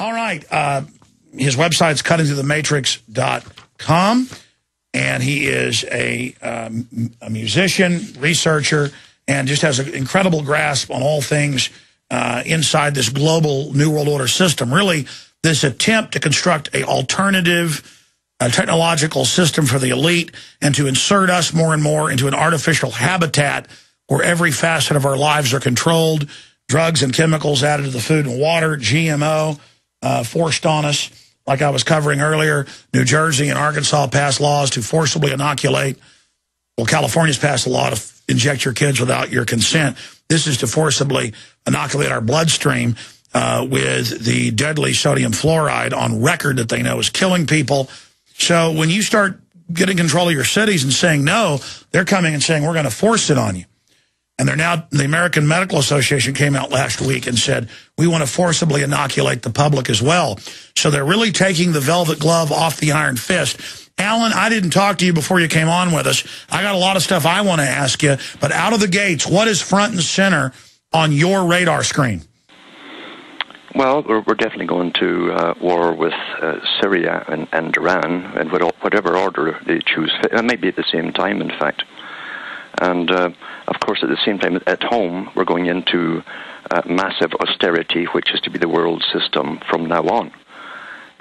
All right. His website's cuttingthroughthematrix.com, and he is a musician, researcher, and just has an incredible grasp on all things inside this global New World Order system. Really, this attempt to construct an alternative technological system for the elite and to insert us more and more into an artificial habitat where every facet of our lives are controlled, drugs and chemicals added to the food and water, GMO forced on us. Like I was covering earlier, New Jersey and Arkansas passed laws to forcibly inoculate. Well, California's passed a law to inject your kids without your consent. This is to forcibly inoculate our bloodstream with the deadly sodium fluoride on record that they know is killing people. So when you start getting control of your cities and saying no, they're coming and saying, we're going to force it on you. And they're now, the American Medical Association came out last week and said, we want to forcibly inoculate the public as well. So they're really taking the velvet glove off the iron fist. Alan, I didn't talk to you before you came on with us. I got a lot of stuff I want to ask you. But out of the gates, what is front and center on your radar screen? Well, we're definitely going to war with Syria and Iran, and whatever order they choose. It might be at the same time, in fact. And, of course, at the same time, at home, we're going into massive austerity, which is to be the world system from now on.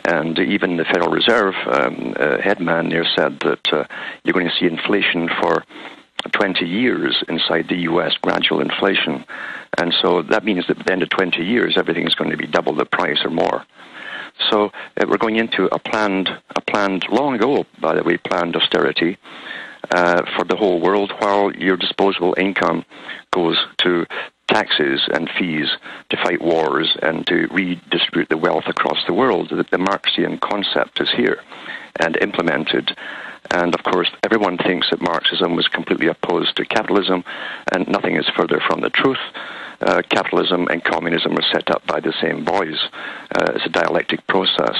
And even the Federal Reserve headman there said that you're going to see inflation for 20 years inside the U.S., gradual inflation. And so that means that at the end of 20 years, everything is going to be double the price or more. So we're going into a planned, long ago, by the way, planned austerity for the whole world, while your disposable income goes to taxes and fees to fight wars and to redistribute the wealth across the world. The Marxian concept is here and implemented. And, of course, everyone thinks that Marxism was completely opposed to capitalism, and nothing is further from the truth. Capitalism and communism are set up by the same boys. It's a dialectic process.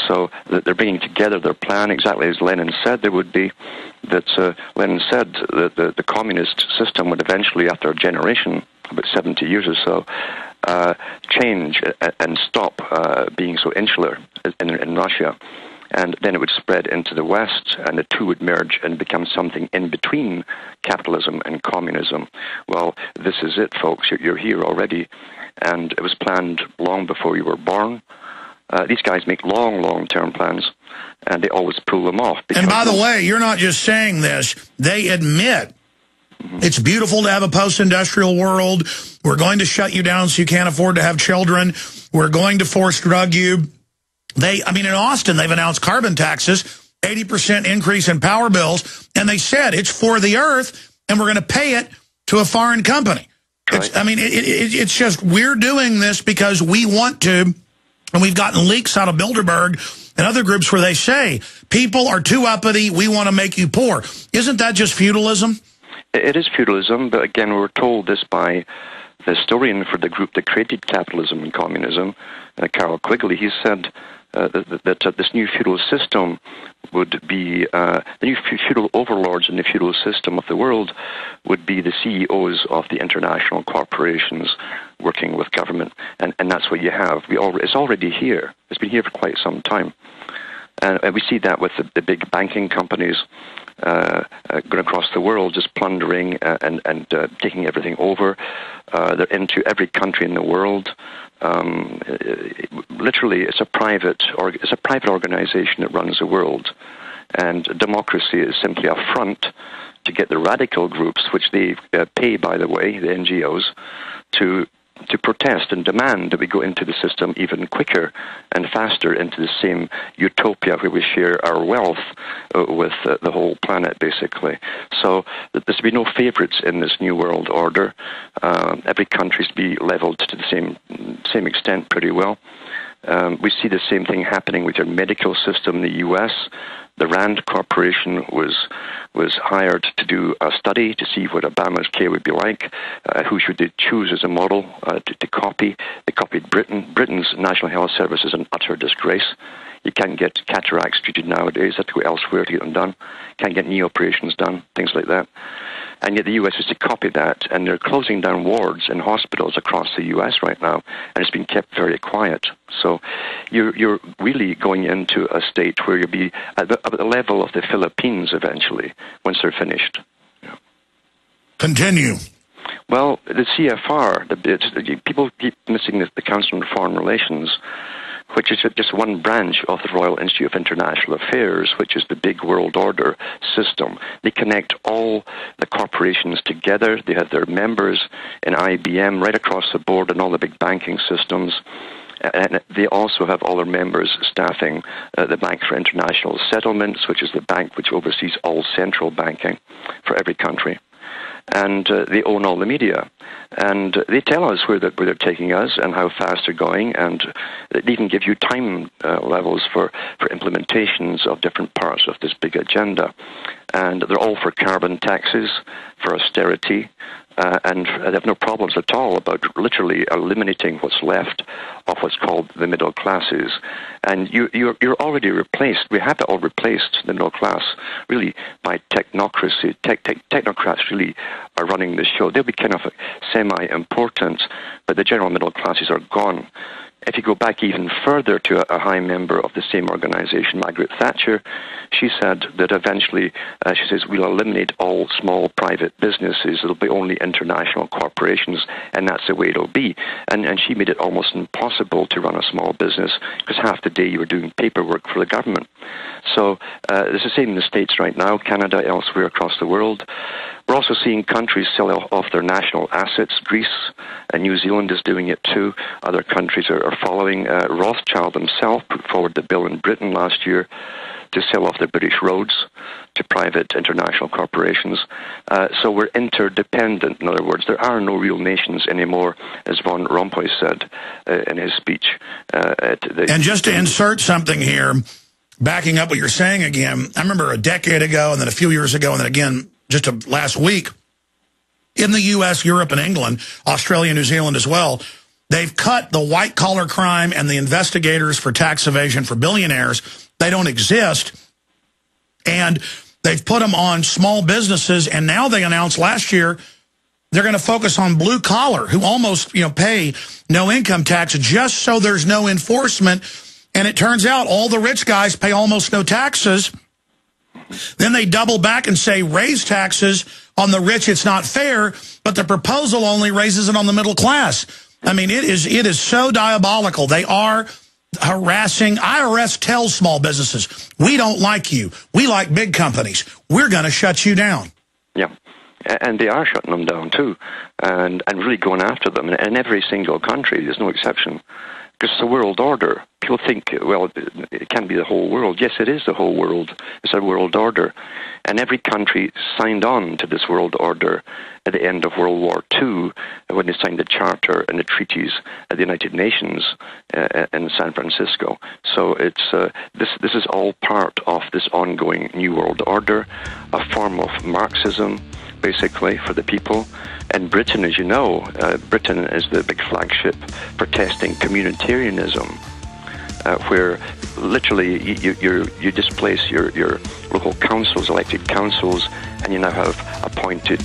So they're bringing together their plan exactly as Lenin said there would be. That Lenin said that the communist system would eventually, after a generation, about 70 years or so, change and stop being so insular in Russia. And then it would spread into the West, and the two would merge and become something in between capitalism and communism. Well, this is it, folks. You're here already, and it was planned long before you were born. These guys make long-term plans, and they always pull them off. And by the way, you're not just saying this. They admit it's beautiful to have a post-industrial world. We're going to shut you down so you can't afford to have children. We're going to force drug you. In Austin, they've announced carbon taxes, 80% increase in power bills, and they said it's for the earth, and we're going to pay it to a foreign company. Right. It's just, we're doing this because we want to, and we've gotten leaks out of Bilderberg and other groups where they say, people are too uppity, we want to make you poor. Isn't that just feudalism? It is feudalism, but again, we were told this by the historian for the group that created capitalism and communism, Carol Quigley. He said that this new feudal system would be, the new feudal overlords in the feudal system of the world would be the CEOs of the international corporations working with government. And that's what you have. It's already here. It's been here for quite some time. And we see that with the big banking companies going across the world, just plundering and taking everything over. They're into every country in the world. Literally, it's a private organization that runs the world, and democracy is simply a front to get the radical groups, which they pay, by the way, the NGOs, to protest and demand that we go into the system even quicker and faster into the same utopia where we share our wealth with the whole planet, basically. So there's to be no favorites in this new world order. Every country is to be leveled to the same extent pretty well. We see the same thing happening with your medical system in the U.S. The RAND Corporation was hired to do a study to see what Obama's care would be like. Who should they choose as a model to copy? They copied Britain. Britain's National Health Service is an utter disgrace. You can't get cataracts treated nowadays. You have to go elsewhere to get them done. Can't get knee operations done, things like that. And yet the U.S. is to copy that, and they're closing down wards in hospitals across the U.S. right now, and it's been kept very quiet. So you're really going into a state where you'll be at the level of the Philippines eventually, once they're finished. Yeah. Continue. Well, the CFR, people keep missing the Council on Foreign Relations, which is just one branch of the Royal Institute of International Affairs, which is the big world order system. They connect all the corporations together. They have their members in IBM right across the board and all the big banking systems. And they also have all their members staffing the Bank for International Settlements, which is the bank which oversees all central banking for every country. And they own all the media. And they tell us where they're taking us and how fast they're going, and they even give you time levels for implementations of different parts of this big agenda. And they're all for carbon taxes, for austerity, and they have no problems at all about literally eliminating what's left of what's called the middle classes. And you're already replaced. We have it all replaced, the middle class, really, by technocracy. Technocrats really are running the show. They'll be kind of semi-important, but the general middle classes are gone. If you go back even further to a high member of the same organization, Margaret Thatcher, she said that eventually, she says, we'll eliminate all small private businesses. It'll be only international corporations, and that's the way it'll be. And she made it almost impossible to run a small business because half the day you were doing paperwork for the government. So it's the same in the States right now, Canada, elsewhere across the world. We're also seeing countries sell off their national assets. Greece and New Zealand is doing it too. Other countries are following. Rothschild himself put forward the bill in Britain last year to sell off the British roads to private international corporations. So we're interdependent. In other words, there are no real nations anymore, as Von Rompuy said in his speech. And just to insert something here, backing up what you're saying again, I remember a decade ago and then a few years ago and then again just last week, in the U.S., Europe, and England, Australia, New Zealand as well, they've cut the white-collar crime and the investigators for tax evasion for billionaires. They don't exist. And they've put them on small businesses, and now they announced last year they're going to focus on blue-collar, who almost pay no income tax just so there's no enforcement. And it turns out all the rich guys pay almost no taxes. Then they double back and say raise taxes on the rich, it's not fair, but the proposal only raises it on the middle class. I mean, it is so diabolical. They are harassing. IRS tells small businesses, we don't like you. We like big companies. We're going to shut you down. Yeah, and they are shutting them down too, and really going after them in every single country. There's no exception. Because it's a world order. People think, well, it can't be the whole world. Yes, it is the whole world. It's a world order. And every country signed on to this world order at the end of World War II when they signed the Charter and the treaties at the United Nations in San Francisco. So it's this is all part of this ongoing New World Order, a form of Marxism, basically, for the people. And Britain, as you know, Britain is the big flagship for testing communitarianism, where literally you displace your local councils, elected councils, and you now have appointed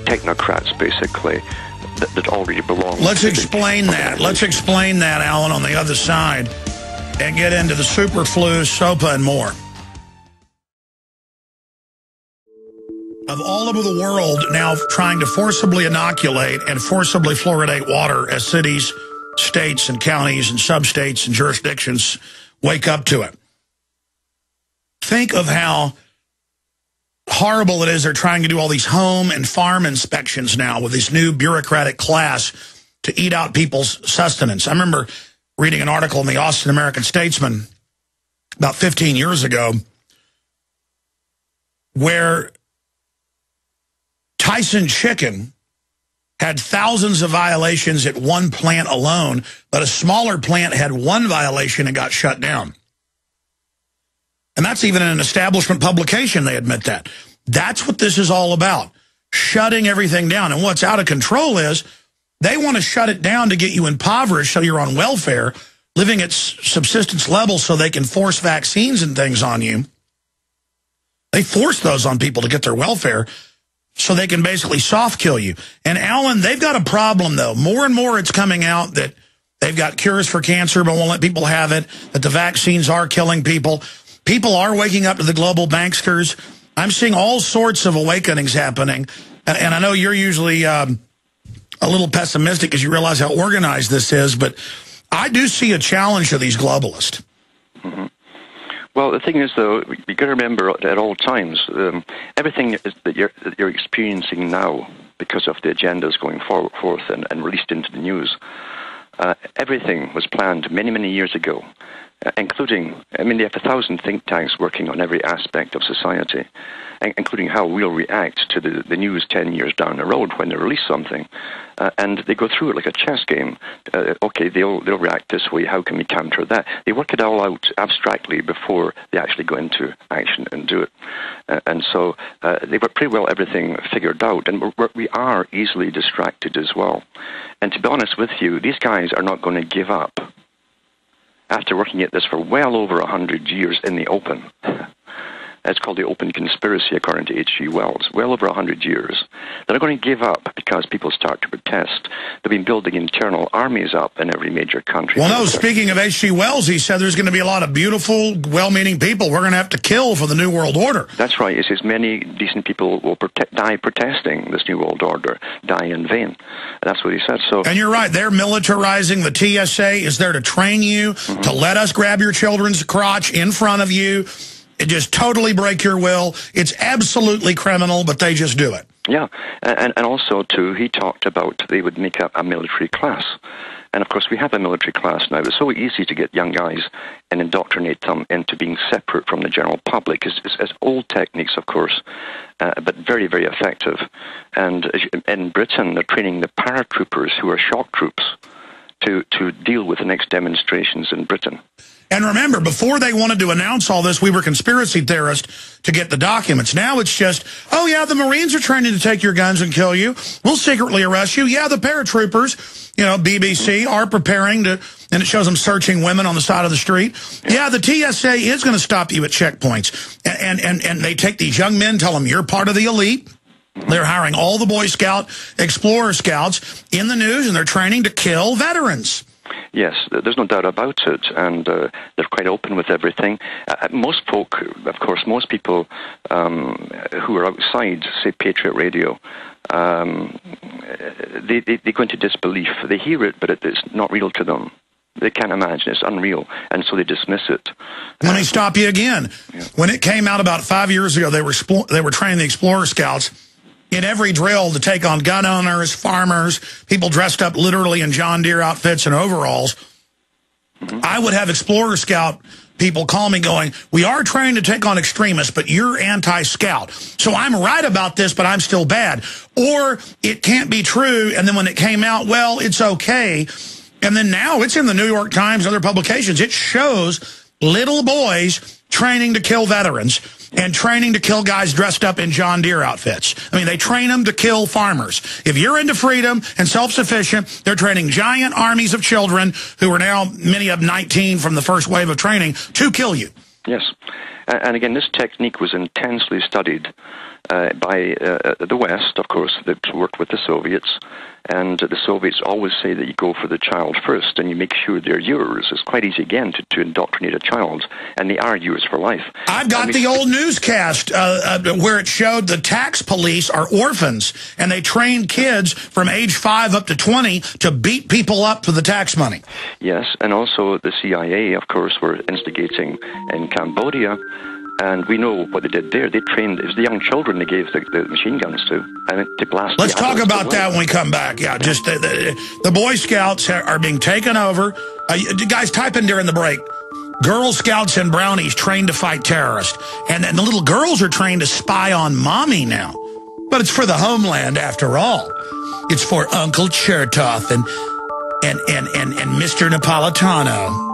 technocrats, basically, that already belong. Let's explain that. Let's explain that, Alan, on the other side, and get into the superflu, SOPA, and more. Of all over the world now trying to forcibly inoculate and forcibly fluoridate water as cities, states, and counties and substates and jurisdictions wake up to it. Think of how horrible it is they're trying to do all these home and farm inspections now with this new bureaucratic class to eat out people's sustenance. I remember reading an article in the Austin American-Statesman about 15 years ago where Tyson Chicken had thousands of violations at one plant alone, but a smaller plant had one violation and got shut down. And that's even in an establishment publication, they admit that. That's what this is all about, shutting everything down. And what's out of control is they want to shut it down to get you impoverished so you're on welfare, living at subsistence level so they can force vaccines and things on you. They force those on people to get their welfare. so they can basically soft kill you. And Alan, they've got a problem, though. More and more it's coming out that they've got cures for cancer but won't let people have it, that the vaccines are killing people. People are waking up to the global banksters. I'm seeing all sorts of awakenings happening. And I know you're usually a little pessimistic as you realize how organized this is, but I do see a challenge to these globalists. Mm-hmm. Well, the thing is, though, you got to remember at all times, everything that you're experiencing now because of the agendas going forth and released into the news, everything was planned many, many years ago, including, I mean, they have 1,000 think tanks working on every aspect of society, including how we'll react to the news 10 years down the road when they release something. And they go through it like a chess game. Okay, they'll react this way. How can we counter that? They work it all out abstractly before they actually go into action and do it. And so they've got pretty well everything figured out. And we are easily distracted as well. And to be honest with you, these guys are not going to give up after working at this for well over 100 years in the open. It's called the open conspiracy, according to H.G. Wells. Well over 100 years. They're not going to give up because people start to protest. They've been building internal armies up in every major country. Well, no, speaking of H.G. Wells, he said there's going to be a lot of beautiful, well-meaning people we're going to have to kill for the New World Order. That's right. He says many decent people will die protesting this New World Order, die in vain. That's what he said. So, and you're right. They're militarizing. The TSA is there to train you, to let us grab your children's crotch in front of you. It just totally break your will. It's absolutely criminal, but they just do it. Yeah, and also, too, he talked about they would make up a military class. And, of course, we have a military class now. It's so easy to get young guys and indoctrinate them into being separate from the general public. It's old techniques, of course, but very, very effective. And in Britain, they're training the paratroopers, who are shock troops, to deal with the next demonstrations in Britain. And remember, before they wanted to announce all this, we were conspiracy theorists to get the documents. Now it's just, oh, yeah, the Marines are training to take your guns and kill you. We'll secretly arrest you. Yeah, the paratroopers, you know, BBC, are preparing to, and it shows them searching women on the side of the street. Yeah, the TSA is going to stop you at checkpoints. And they take these young men, tell them you're part of the elite. They're hiring all the Boy Scout, Explorer Scouts in the news, and they're training to kill veterans. Yes, there's no doubt about it, and they're quite open with everything. Most folk, of course, most people who are outside, say, Patriot Radio, they go into disbelief. They hear it, but it's not real to them. They can't imagine. It's unreal, and so they dismiss it. Let me stop you again. Yeah. When it came out about 5 years ago, they were training the Explorer Scouts in every drill to take on gun owners, farmers, people dressed up literally in John Deere outfits and overalls. I would have Explorer Scout people call me going, we are trained to take on extremists, but you're anti-scout. So I'm right about this, but I'm still bad. Or it can't be true, and then when it came out, well, it's okay. And then now it's in the New York Times and other publications. It shows little boys training to kill veterans and training to kill guys dressed up in John Deere outfits. I mean, they train them to kill farmers. If you're into freedom and self-sufficient, they're training giant armies of children who are now, many of them 19 from the first wave of training, to kill you. Yes. And again, this technique was intensely studied by the West, of course, that worked with the Soviets. And the Soviets always say that you go for the child first and you make sure they're yours. It's quite easy, again, to indoctrinate a child, and they are yours for life. I've got the old newscast where it showed the tax police are orphans, and they train kids from age 5 up to 20 to beat people up for the tax money. Yes, and also the CIA, of course, were instigating in Cambodia. And we know what they did there. They trained, it was the young children they gave the machine guns to, and to blast. Let's talk about that when we come back. Yeah, just the Boy Scouts are being taken over. Guys, type in during the break. Girl Scouts and Brownies trained to fight terrorists. And the little girls are trained to spy on mommy now. But it's for the homeland after all. It's for Uncle Chertoff and Mr. Napolitano.